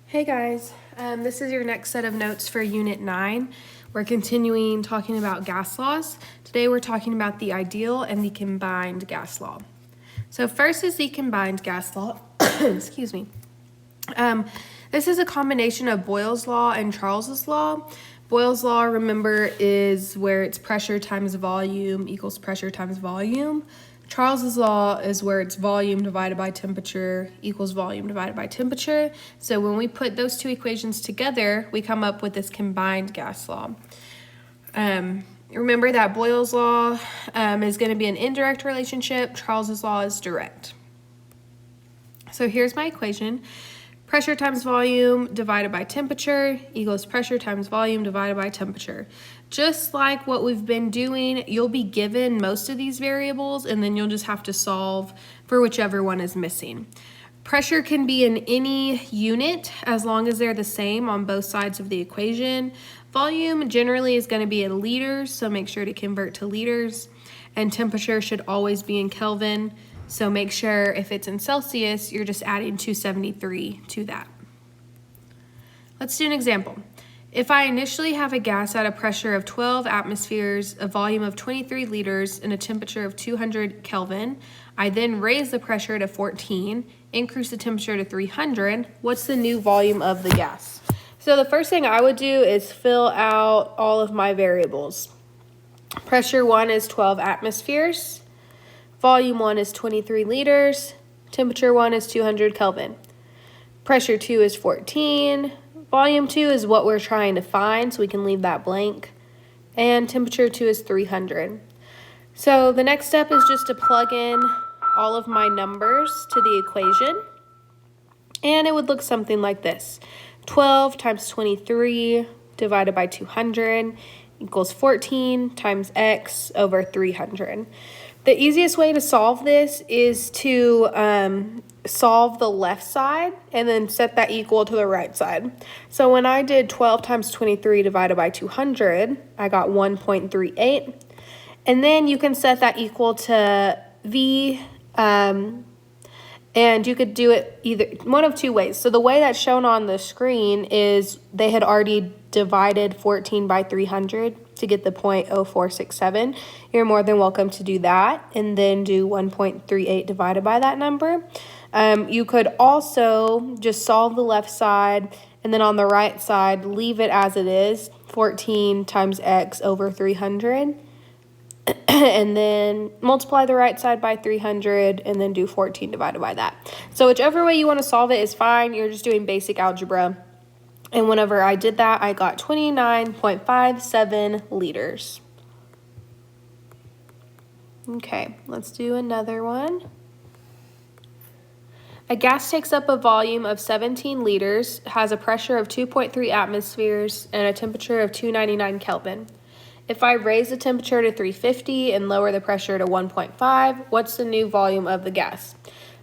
Hey guys, this is your next set of notes for Unit 9. We're continuing talking about gas laws. Today we're talking about the ideal and the combined gas law. So first is the combined gas law. Excuse me. This is a combination of Boyle's law and Charles's law. Boyle's law, remember, is where it's pressure times volume equals pressure times volume. Charles's law is where it's volume divided by temperature equals volume divided by temperature. So when we put those two equations together, we come up with this combined gas law. Remember that Boyle's law is going to be an indirect relationship. Charles's law is direct. So here's my equation. Pressure times volume divided by temperature equals pressure times volume divided by temperature. Just like what we've been doing, you'll be given most of these variables and then you'll just have to solve for whichever one is missing. Pressure can be in any unit as long as they're the same on both sides of the equation. Volume generally is going to be in liters, so make sure to convert to liters. And temperature should always be in Kelvin. So make sure if it's in Celsius, you're just adding 273 to that. Let's do an example. If I initially have a gas at a pressure of 12 atmospheres, a volume of 23 liters, and a temperature of 200 Kelvin, I then raise the pressure to 14, increase the temperature to 300, what's the new volume of the gas? So the first thing I would do is fill out all of my variables. Pressure 1 is 12 atmospheres. Volume 1 is 23 liters. Temperature 1 is 200 Kelvin. Pressure 2 is 14. Volume 2 is what we're trying to find, so we can leave that blank. And temperature 2 is 300. So the next step is just to plug in all of my numbers to the equation. And it would look something like this. 12 times 23 divided by 200 equals 14 times x over 300. The easiest way to solve this is to solve the left side and then set that equal to the right side. So when I did 12 times 23 divided by 200, I got 1.38. And then you can set that equal to v, and you could do it either one of two ways. So the way that's shown on the screen is they had already divided 14 by 300 to get the 0.0467. You're more than welcome to do that and then do 1.38 divided by that number. You could also just solve the left side and then on the right side leave it as it is, 14 times x over 300. And then multiply the right side by 300 and then do 14 divided by that. So whichever way you want to solve it is fine. You're just doing basic algebra. And whenever I did that, I got 29.57 liters. Okay, let's do another one. A gas takes up a volume of 17 liters, has a pressure of 2.3 atmospheres, and a temperature of 299 Kelvin. If I raise the temperature to 350 and lower the pressure to 1.5, what's the new volume of the gas?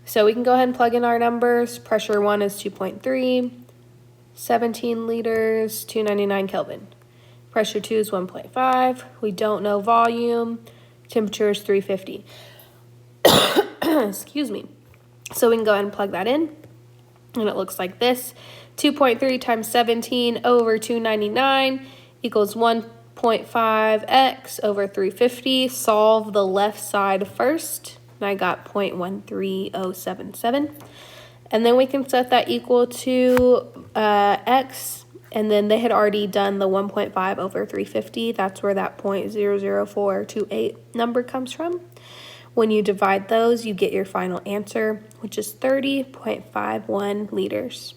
So we can go ahead and plug in our numbers. Pressure 1 is 2.3, 17 liters, 299 Kelvin. Pressure 2 is 1.5. We don't know volume. Temperature is 350. Excuse me. So we can go ahead and plug that in. And it looks like this. 2.3 times 17 over 299 equals 1.5x over 350. Solve the left side first. And I got 0.13077. And then we can set that equal to x. And then they had already done the 1.5 over 350. That's where that 0.00428 number comes from. When you divide those, you get your final answer, which is 30.51 liters.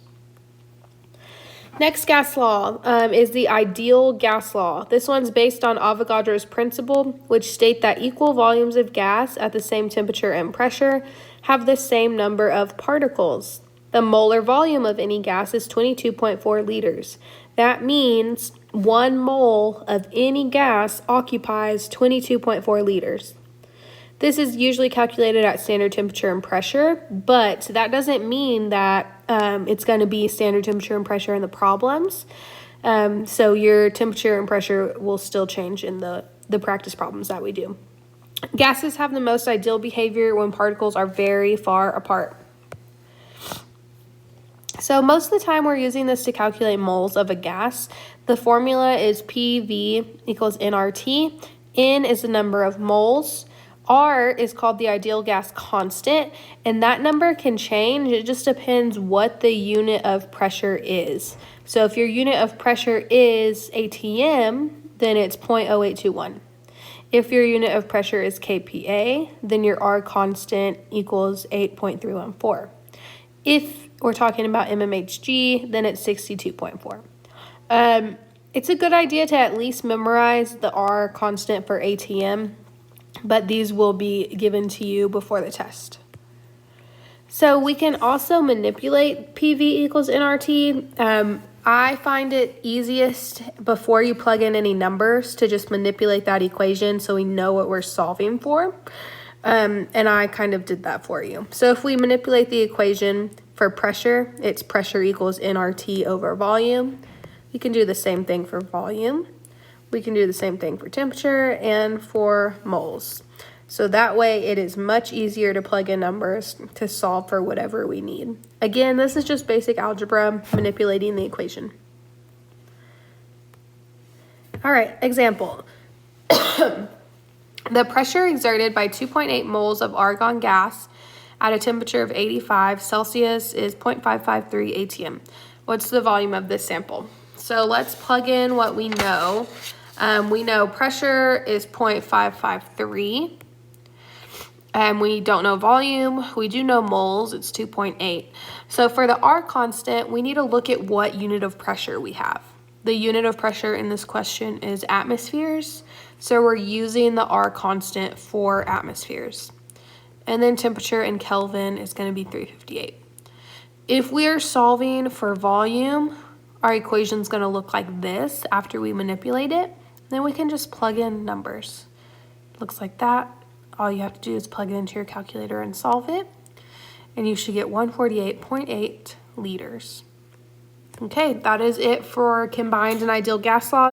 Next gas law is the ideal gas law. This one's based on Avogadro's principle, which state that equal volumes of gas at the same temperature and pressure have the same number of particles. The molar volume of any gas is 22.4 liters. That means 1 mole of any gas occupies 22.4 liters. This is usually calculated at standard temperature and pressure, but that doesn't mean that it's going to be standard temperature and pressure in the problems. So your temperature and pressure will still change in the practice problems that we do. Gases have the most ideal behavior when particles are very far apart. So most of the time we're using this to calculate moles of a gas. The formula is PV equals nRT. N is the number of moles. R is called the ideal gas constant, and that number can change. It just depends what the unit of pressure is. So if your unit of pressure is ATM, then it's 0.0821. If your unit of pressure is kPa, then your R constant equals 8.314. If we're talking about mmHg, then it's 62.4. It's a good idea to at least memorize the R constant for ATM, but these will be given to you before the test. So we can also manipulate PV equals nRT. I find it easiest before you plug in any numbers to just manipulate that equation so we know what we're solving for. And I kind of did that for you. So if we manipulate the equation for pressure, it's pressure equals nRT over volume. We can do the same thing for volume. We can do the same thing for temperature and for moles. So that way it is much easier to plug in numbers to solve for whatever we need. Again, this is just basic algebra, manipulating the equation. All right, example. The pressure exerted by 2.8 moles of argon gas at a temperature of 85 Celsius is 0.553 atm. What's the volume of this sample? So let's plug in what we know. We know pressure is 0.553. And we don't know volume. We do know moles, it's 2.8. So for the R constant, we need to look at what unit of pressure we have. The unit of pressure in this question is atmospheres. So we're using the R constant for atmospheres. And then temperature in Kelvin is going to be 358. If we are solving for volume, our equation is going to look like this after we manipulate it. Then we can just plug in numbers. Looks like that. All you have to do is plug it into your calculator and solve it. And you should get 148.8 liters. Okay, that is it for combined and ideal gas law.